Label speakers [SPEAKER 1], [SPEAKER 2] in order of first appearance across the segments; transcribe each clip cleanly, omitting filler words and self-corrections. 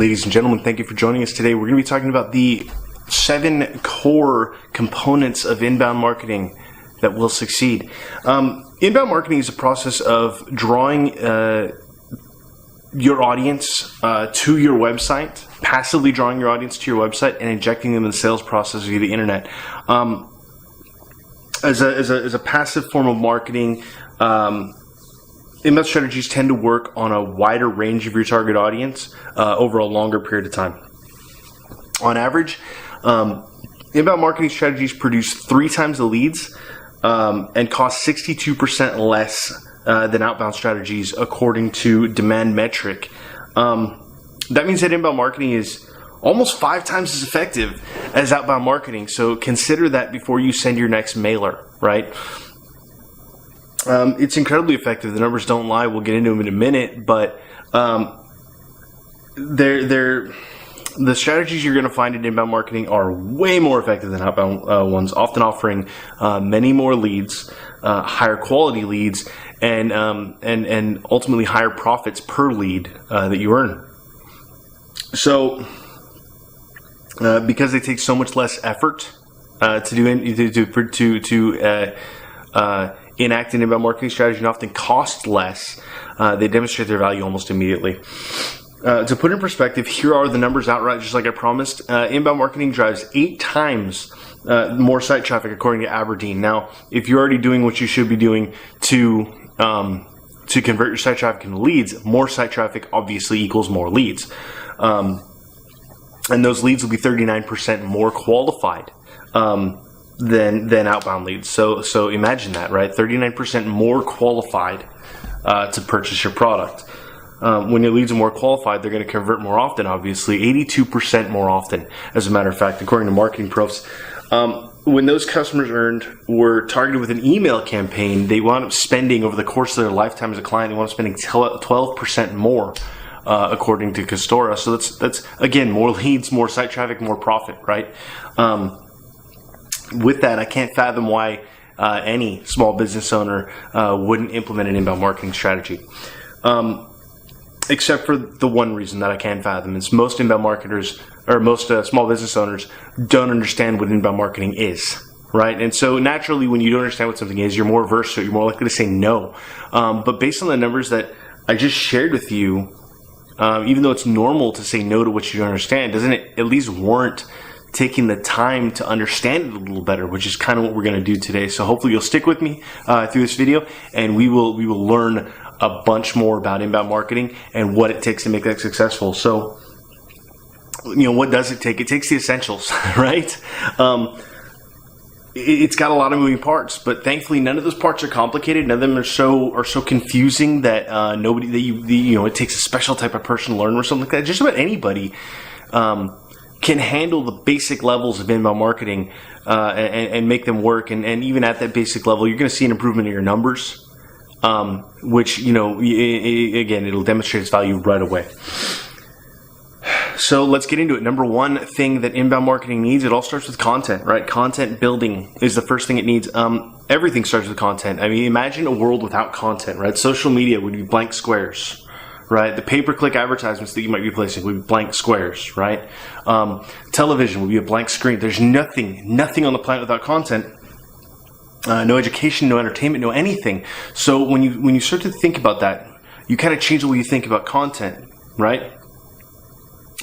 [SPEAKER 1] Ladies and gentlemen, thank you for joining us today. We're going to be talking about the 7 core components of inbound marketing that will succeed. Inbound marketing is a process of drawing your audience to your website, passively drawing your audience to your website and injecting them in the sales process via the internet. As a passive form of marketing, inbound strategies tend to work on a wider range of your target audience over a longer period of time. On average, inbound marketing strategies produce 3 times the leads and cost 62% less than outbound strategies, according to Demand Metric. That means that inbound marketing is almost 5 times as effective as outbound marketing. So consider that before you send your next mailer, right? It's incredibly effective. The numbers don't lie. We'll get into them in a minute, but the strategies you're going to find in inbound marketing are way more effective than outbound ones, often offering many more leads, higher quality leads, and ultimately higher profits per lead that you earn. So, because they take so much less effort to enact an inbound marketing strategy and often cost less, they demonstrate their value almost immediately. To put in perspective, here are the numbers outright, just like I promised. Inbound marketing drives 8 times more site traffic, according to Aberdeen. Now, if you're already doing what you should be doing to convert your site traffic into leads, more site traffic obviously equals more leads. And those leads will be 39% more qualified than outbound leads. So imagine that, right? 39% more qualified to purchase your product. When your leads are more qualified, they're going to convert more often, obviously, 82% more often, as a matter of fact, according to Marketing Profs. When those customers were targeted with an email campaign, they wound up spending, over the course of their lifetime as a client, they wound up spending 12% more, according to Castora. So that's again, more leads, more site traffic, more profit, right? With that, I can't fathom why any small business owner wouldn't implement an inbound marketing strategy. Except for the one reason that I can fathom is most inbound marketers, or most small business owners, don't understand what inbound marketing is, right? And so naturally, when you don't understand what something is, you're more averse to it, you're more likely to say no. But based on the numbers that I just shared with you, even though it's normal to say no to what you don't understand, doesn't it at least warrant taking the time to understand it a little better, which is kind of what we're going to do today. So hopefully you'll stick with me through this video, and we will learn a bunch more about inbound marketing and what it takes to make that successful. So, what does it take? It takes the essentials, right? It's got a lot of moving parts, but thankfully none of those parts are complicated. None of them are so confusing that it takes a special type of person to learn or something like that. Just about anybody can handle the basic levels of inbound marketing and make them work. And even at that basic level, you're going to see an improvement in your numbers. Which, again, it'll demonstrate its value right away. So let's get into it. Number one thing that inbound marketing needs, it all starts with content, right? Content building is the first thing it needs. Everything starts with content. I mean, imagine a world without content, right? Social media would be blank squares, right? The pay-per-click advertisements that you might be placing would be blank squares, right? Television would be a blank screen. There's nothing on the planet without content. No education, no entertainment, no anything. So when you start to think about that, you kind of change the way you think about content, right?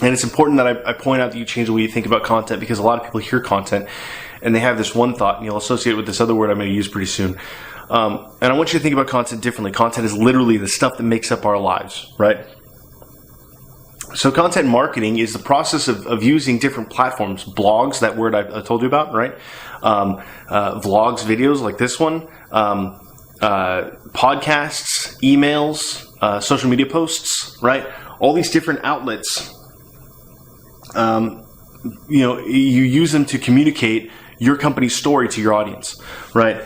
[SPEAKER 1] And it's important that I point out that you change the way you think about content, because a lot of people hear content and they have this one thought, and you'll associate it with this other word I'm going to use pretty soon. And I want you to think about content differently. Content is literally the stuff that makes up our lives, right? So content marketing is the process of using different platforms, blogs, that word I told you about, right? Vlogs, videos like this one, podcasts, emails, social media posts, right? All these different outlets, you use them to communicate your company's story to your audience, right?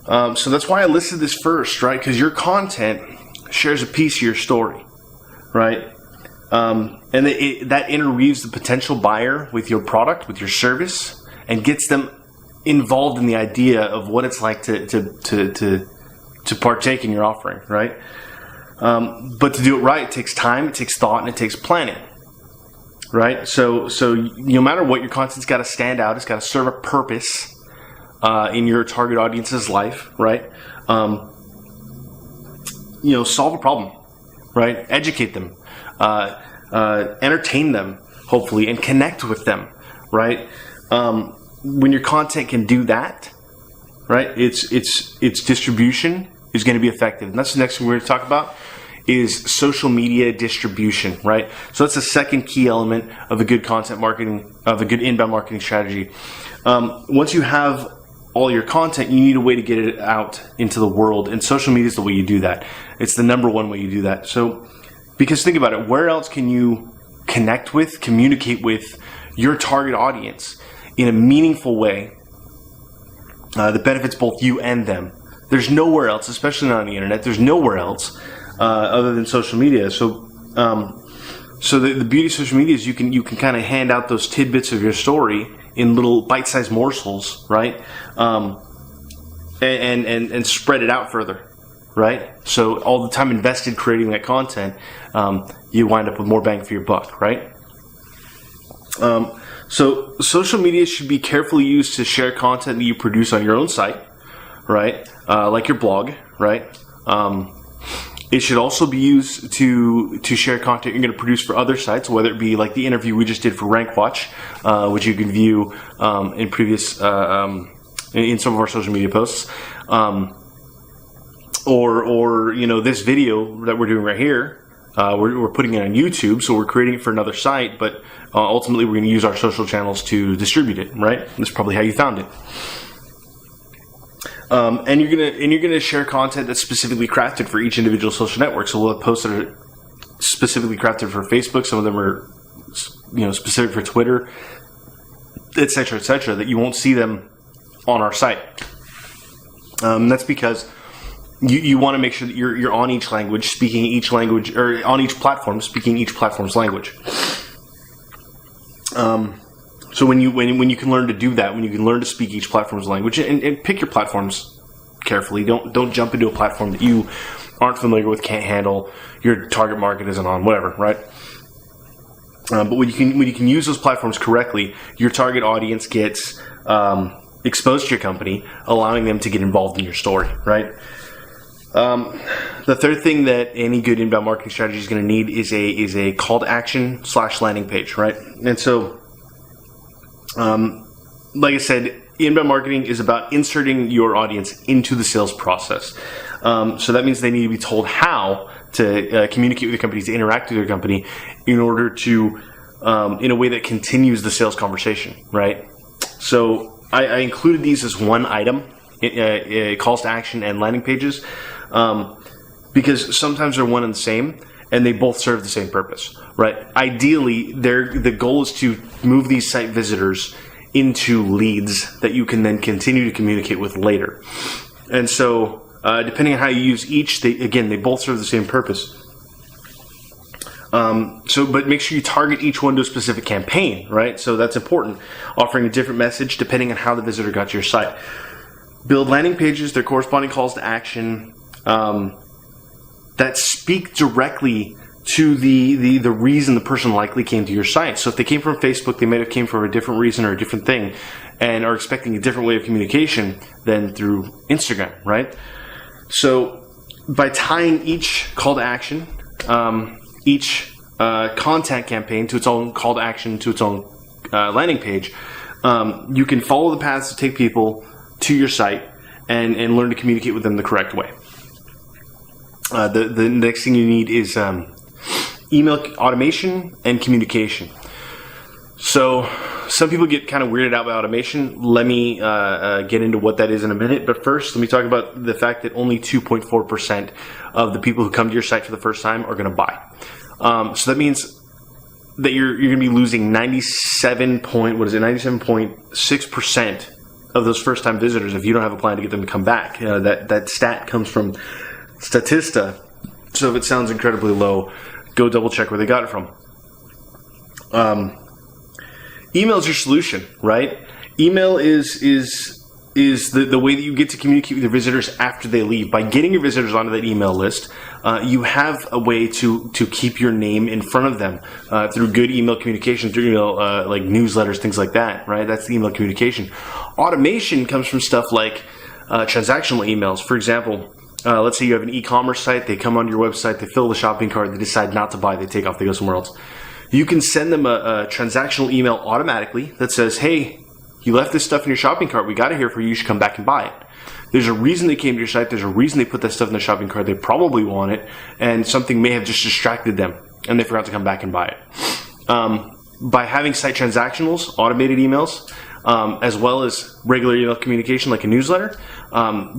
[SPEAKER 1] So that's why I listed this first, right? Because your content shares a piece of your story, right? And that interweaves the potential buyer with your product, with your service, and gets them involved in the idea of what it's like to partake in your offering, right? But to do it right, it takes time, it takes thought, and it takes planning. right? So no matter what, your content's got to stand out. It's got to serve a purpose in your target audience's life, right? Solve a problem, right? Educate them, entertain them, hopefully, and connect with them, right? When your content can do that, right, its distribution is going to be effective. And that's the next thing we're going to talk about is social media distribution, right? So that's the second key element of a good content marketing, of a good inbound marketing strategy. Once you have all your content, you need a way to get it out into the world, and social media is the way you do that. It's the number one way you do that. So, because think about it, where else can you connect with, communicate with your target audience in a meaningful way that benefits both you and them? There's nowhere else, especially not on the internet, there's nowhere else other than social media. So the beauty of social media is you can kind of hand out those tidbits of your story in little bite-sized morsels, right? And spread it out further, right? So all the time invested creating that content, you wind up with more bang for your buck, right? So social media should be carefully used to share content that you produce on your own site, right? Like your blog, right? It should also be used to share content you're going to produce for other sites, whether it be like the interview we just did for RankWatch, which you can view in previous in some of our social media posts, or this video that we're doing right here. We're putting it on YouTube, so we're creating it for another site, but ultimately we're going to use our social channels to distribute it, right? That's probably how you found it. And you're gonna share content that's specifically crafted for each individual social network. So we'll have posts that are specifically crafted for Facebook. Some of them are, specific for Twitter, etc., that you won't see them on our site. That's because you want to make sure that you're on each language, speaking each language, or on each platform, speaking each platform's language. So when you can learn to do that, when you can learn to speak each platform's language, and pick your platforms carefully. Don't jump into a platform that you aren't familiar with, can't handle, your target market isn't on, whatever, right? But when you can use those platforms correctly, your target audience gets exposed to your company, allowing them to get involved in your story, right? The third thing that any good inbound marketing strategy is going to need is a call to action / landing page, right? And so, like I said, inbound marketing is about inserting your audience into the sales process. So that means they need to be told how to communicate with your company, to interact with your company, in order to, in a way that continues the sales conversation, right? So I included these as one item, calls to action and landing pages, because sometimes they're one and the same, and they both serve the same purpose, right? Ideally, the goal is to move these site visitors into leads that you can then continue to communicate with later. And so, depending on how you use each, they both serve the same purpose. But make sure you target each one to a specific campaign, right? So that's important. Offering a different message depending on how the visitor got to your site. Build landing pages, their corresponding calls to action, that speak directly to the reason the person likely came to your site. So if they came from Facebook, they might have came for a different reason or a different thing, and are expecting a different way of communication than through Instagram, right? So by tying each call to action, each content campaign to its own call to action, to its own landing page, you can follow the paths to take people to your site and learn to communicate with them the correct way. The next thing you need is email automation and communication. So some people get kind of weirded out by automation. Let me get into what that is in a minute. But first, let me talk about the fact that only 2.4% of the people who come to your site for the first time are going to buy. So that means that you're going to be losing 97.6% of those first-time visitors if you don't have a plan to get them to come back. That stat comes from Statista. So if it sounds incredibly low, go double-check where they got it from. Email is your solution, right? Email is is the way that you get to communicate with your visitors after they leave. By getting your visitors onto that email list, you have a way to keep your name in front of them through good email communication, through email like newsletters, things like that, right? That's the email communication. Automation comes from stuff like transactional emails. For example, let's say you have an e-commerce site, they come onto your website, they fill the shopping cart, they decide not to buy, they take off, they go somewhere else. You can send them a transactional email automatically that says, hey, you left this stuff in your shopping cart. We got it here for you. You should come back and buy it. There's a reason they came to your site. There's a reason they put that stuff in the shopping cart. They probably want it, and something may have just distracted them, and they forgot to come back and buy it. By having site transactionals, automated emails, as well as regular email communication like a newsletter,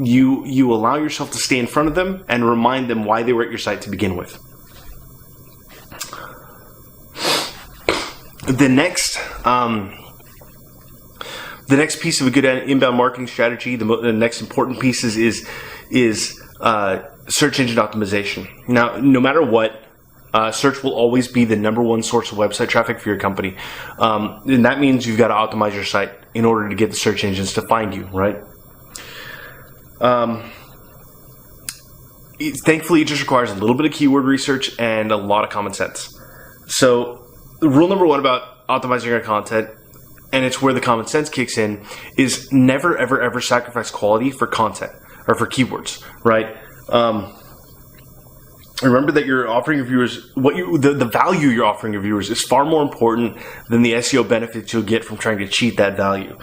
[SPEAKER 1] you allow yourself to stay in front of them and remind them why they were at your site to begin with. The next piece of a good inbound marketing strategy, the next important piece is search engine optimization. Now, no matter what, search will always be the number one source of website traffic for your company. And that means you've got to optimize your site in order to get the search engines to find you, right? Thankfully, it just requires a little bit of keyword research and a lot of common sense. So, rule number one about optimizing your content, and it's where the common sense kicks in, is never, ever, ever sacrifice quality for content or for keywords, right? Remember that you're offering your viewers the value you're offering your viewers is far more important than the SEO benefits you'll get from trying to cheat that value.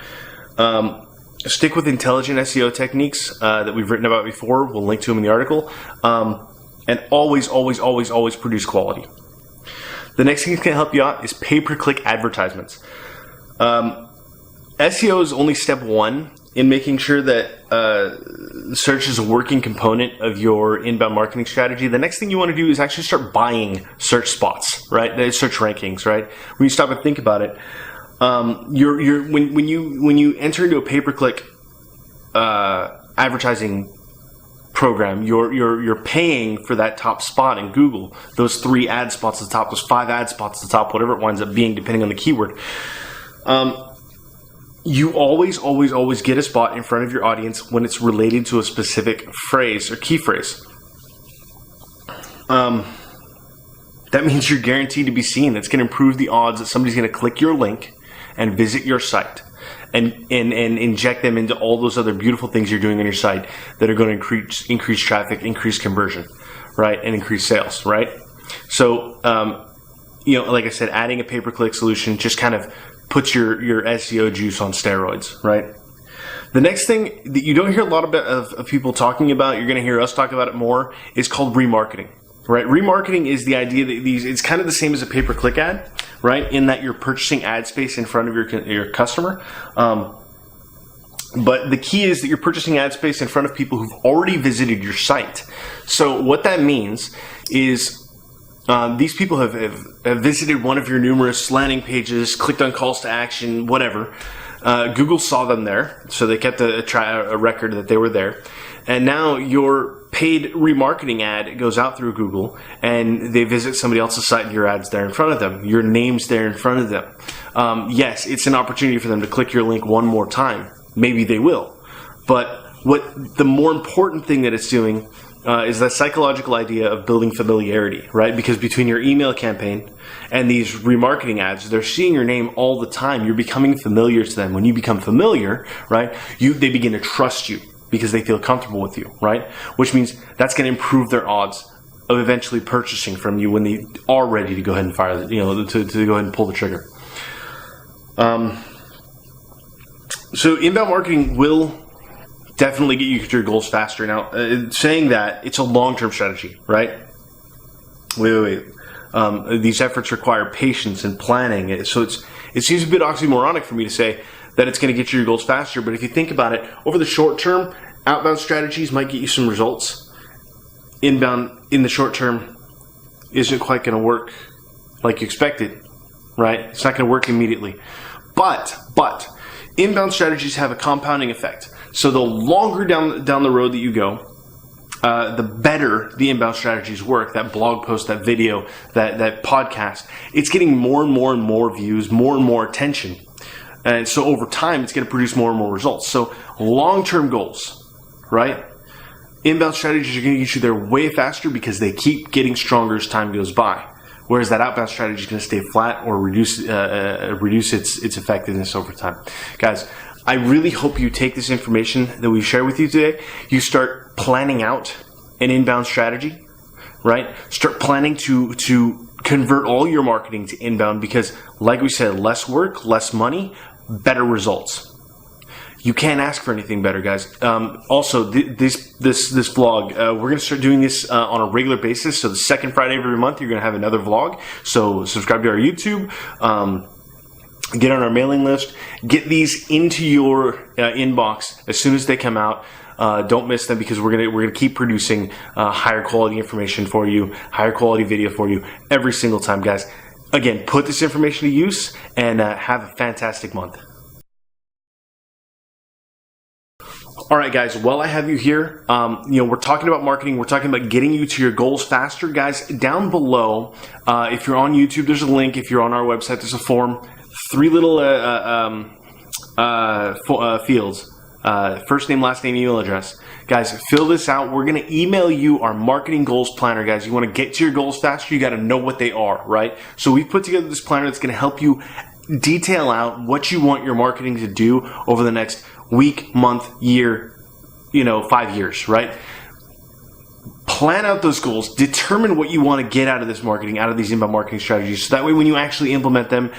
[SPEAKER 1] Stick with intelligent SEO techniques that we've written about before. We'll link to them in the article. And always, always, always, always produce quality. The next thing that's going to help you out is pay-per-click advertisements. SEO is only step one in making sure that search is a working component of your inbound marketing strategy. The next thing you want to do is actually start buying search spots, right? Search rankings, right? When you stop and think about it, when you enter into a pay-per-click advertising program, you're paying for that top spot in Google, those 3 ad spots at the top, those 5 ad spots at the top, whatever it winds up being, depending on the keyword. You always, always, always get a spot in front of your audience when it's related to a specific phrase or key phrase. That means you're guaranteed to be seen. That's going to improve the odds that somebody's going to click your link and visit your site and inject them into all those other beautiful things you're doing on your site that are going to increase traffic, increase conversion, right, and increase sales, right? So, like I said, adding a pay-per-click solution just kind of puts your SEO juice on steroids, right? The next thing that you don't hear a lot of people talking about, you're going to hear us talk about it more, is called remarketing, right? Remarketing is the idea that it's kind of the same as a pay-per-click ad, right? In that you're purchasing ad space in front of your customer. But the key is that you're purchasing ad space in front of people who've already visited your site. So what that means is these people have visited one of your numerous landing pages, clicked on calls to action, whatever. Google saw them there, so they kept a record that they were there. And now your paid remarketing ad goes out through Google, and they visit somebody else's site, and your ad's there in front of them. Your name's there in front of them. Yes, it's an opportunity for them to click your link one more time. Maybe they will. But the more important thing that it's doing is that psychological idea of building familiarity, right? Because between your email campaign and these remarketing ads, they're seeing your name all the time. You're becoming familiar to them. When you become familiar, right, they begin to trust you because they feel comfortable with you, right? Which means that's going to improve their odds of eventually purchasing from you when they are ready to go ahead and fire, to go ahead and pull the trigger. So inbound marketing will definitely get you to your goals faster. Now, saying that, it's a long-term strategy, right? Wait. These efforts require patience and planning. So it seems a bit oxymoronic for me to say that it's going to get you your goals faster. But if you think about it, over the short term, outbound strategies might get you some results. Inbound, in the short term, isn't quite going to work like you expected, right? It's not going to work immediately. But inbound strategies have a compounding effect. So the longer down the road that you go, the better the inbound strategies work. That blog post, that video, that podcast, it's getting more and more and more views, more and more attention. And so over time, it's going to produce more and more results. So long-term goals, right? Inbound strategies are going to get you there way faster because they keep getting stronger as time goes by. Whereas that outbound strategy is going to stay flat or reduce its effectiveness over time. Guys, I really hope you take this information that we share with you today. You start planning out an inbound strategy, right? Start planning to convert all your marketing to inbound because, like we said, less work, less money, better results. You can't ask for anything better, guys. Also, this vlog, we're going to start doing this on a regular basis. So the second Friday of every month, you're going to have another vlog. So subscribe to our YouTube. Get on our mailing list. Get these into your inbox as soon as they come out. Don't miss them because we're gonna keep producing higher quality information for you, higher quality video for you every single time, guys. Again, put this information to use and have a fantastic month. All right, guys, while I have you here, we're talking about marketing. We're talking about getting you to your goals faster. Guys, down below, if you're on YouTube, there's a link. If you're on our website, there's a form. 3 little fields. First name, last name, email address. Guys, fill this out. We're going to email you our marketing goals planner, guys. You want to get to your goals faster, you got to know what they are, right? So we've put together this planner that's going to help you detail out what you want your marketing to do over the next week, month, year, 5 years, right? Plan out those goals. Determine what you want to get out of this marketing, out of these inbound marketing strategies. So that way when you actually implement them,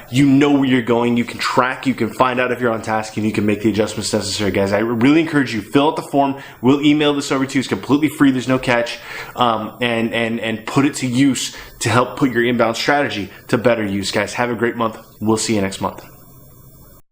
[SPEAKER 1] you know where you're going. You can track, you can find out if you're on task, and you can make the adjustments necessary, guys. I really encourage you, fill out the form. We'll email this over to you. It's completely free. There's no catch. And put it to use to help put your inbound strategy to better use, guys. Have a great month. We'll see you next month.